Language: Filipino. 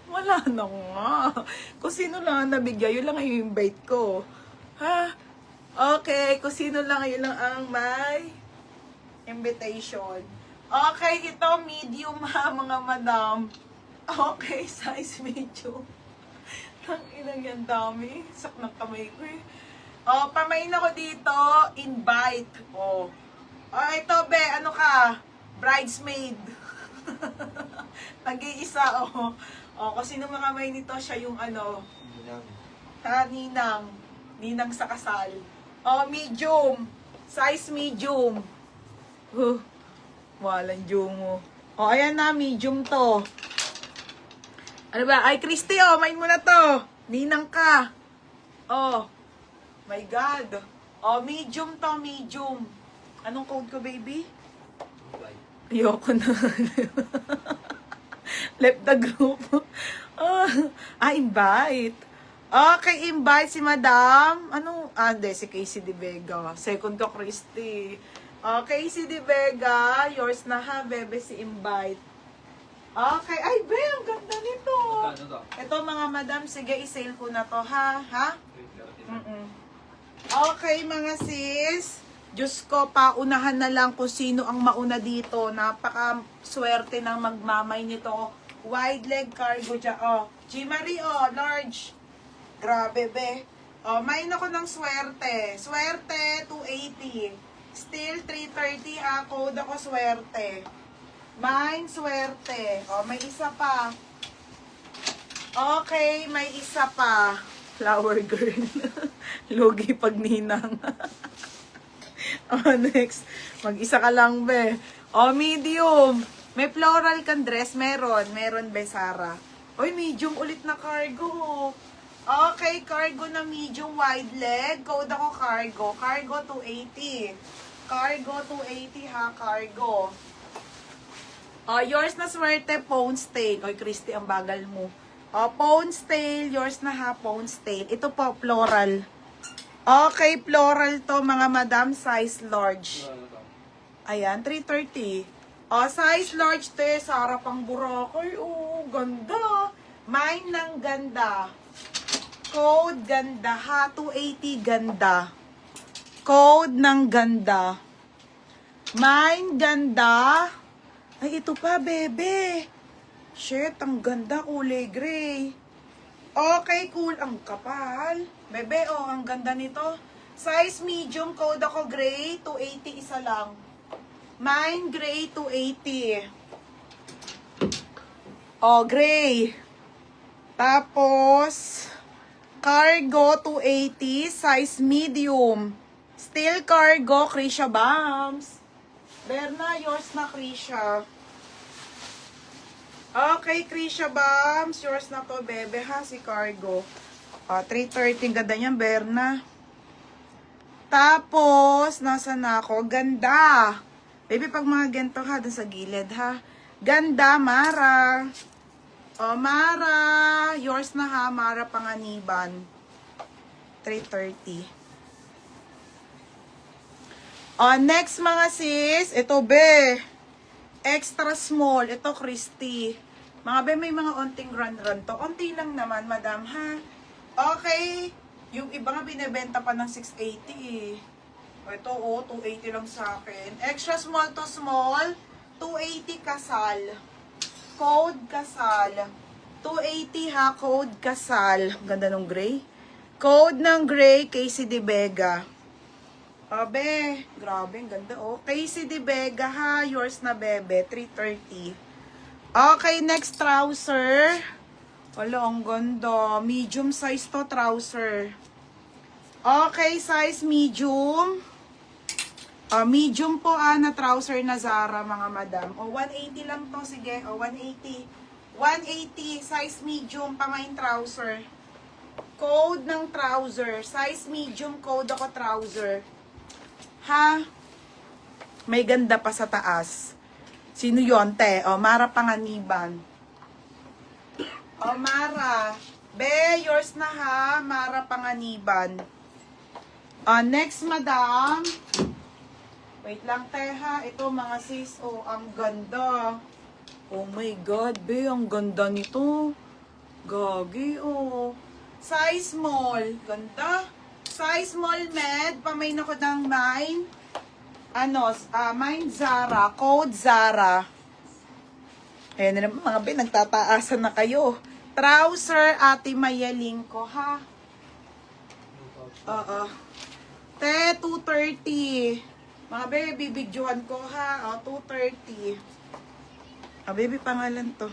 Wala na nga. Kung sino lang ang nabigay, yun lang yung invite ko. Ha? Okay, kung sino lang, yun lang ang may invitation. Okay, ito medium ha, mga madam. Okay, size medium. Ang ilang yan dami. Sak ng kamay ko eh. Oh, pamain ako dito. Invite. Oh. Oh, ito be, ano ka? Bridesmaid. Nag-iisa, oh. Oh, kung sino makamay nito, siya yung ano. Ninang. Ninang sa kasal. Oh, medium. Size medium. Walang jungo. Oh, ayan na, medium to. Ano ba? Ay, Christy, oh, main mo na to. Ninang ka. Oh. My God. Oh, medium to, medium. Anong code ko, baby? Ayoko na. Left the group. Invite. Okay, invite si Madam. Ano? Hindi, si Casey De Vega. Second ko, Christy. Casey De Vega. Yours na ha, bebe, si invite. Okay. Ay, be, ang ganda nito. Ito, mga madam, sige, i-sale ko na to, ha? Ha? Okay, mga sis. Diyos ko, paunahan na lang kung sino ang mauna dito. Napaka-swerte ng magmamay nito. Wide leg cargo dyan. Oh, G. Marie, oh, large. Grabe, be. Oh, main ako ng swerte. Swerte, 280. Still, 330, ha. Code ako, swerte. Mine, swerte. Oh, may isa pa. Okay, may isa pa. Flower girl. Logi pag ninang. Oh, next. Mag-isa ka lang, be. Oh, medium. May floral kang dress? Meron. Meron, be, Sarah. Oy, medium ulit na cargo. Okay, cargo na medium wide leg. Code ako cargo. Cargo 280. Cargo 280, ha, cargo. Oh, yours na swerte, Ponytail. Oy, Christy, ang bagal mo. Oh, Ponytail. Yours na ha, Ponytail. Ito po, floral. Okay, floral to, mga madam. Size large. Ayan, 330. Oh, size large to, Sarah pang Boracay. Oh, ganda. Mine ng ganda. Code ganda ha, 280 ganda. Code ng ganda. Mine ganda. Ay, ito pa, bebe. Shit, ang ganda, kulay gray. Okay, cool. Ang kapal. Bebe, oh, ang ganda nito. Size medium, code ako gray, 280 isa lang. Mine, gray, 280. Oh, gray. Tapos, cargo, 280, size medium. Still cargo, Krisha Bams. Berna, yours na, Krisha. Okay, Krisha Bams. Yours na to, bebe, ha, si cargo. 330, ganda niyan, Berna. Tapos, nasa na ako? Ganda. Baby, pag mga ganito, ha, dun sa gilid, ha. Ganda, Mara. O, Mara. Yours na, ha, Mara Panganiban. 330. Oh, next mga sis, ito be, extra small, ito Christy. Mga be, may mga onting run to. Onti lang naman, madam, ha? Okay, yung iba nga binibenta pa ng 680 eh. Ito, oh, 280 lang sa akin. Extra small to small, 280 kasal. Code kasal. 280 ha, code kasal. Ganda ng gray. Code ng gray, Casey De Vega. Abe, grabe, ang ganda, oh. Casey De Vega, ha. Yours na, bebe. 330. Okay, next trouser. Wala, ang ganda. Medium size to, trouser. Okay, size medium. Medium po, na trouser na Zara, mga madam. O, 180 lang to, sige. O, 180. 180, size medium, pamain trouser. Code ng trouser. Size medium, code ako trouser. Ha? May ganda pa sa taas. Sino yun, te? O, Mara Panganiban. O, Mara. Be, yours colors na ha, Mara Panganiban. Next, madam. Wait lang, teha. Ito, mga sis. Oh, ang ganda. Oh my God, be. Ang ganda nito. Gagi, oh. Size small. Ganda. Size small, med. Pamain ako ng mine. Mine Zara. Code Zara. Ayan na naman, mga be. Nagtataasan na kayo. Trouser, Ate Mayaling ko, ha? Oo. Te, 230. Mga baby, bibidyohan ko ha. 230. Baby, pangalan to.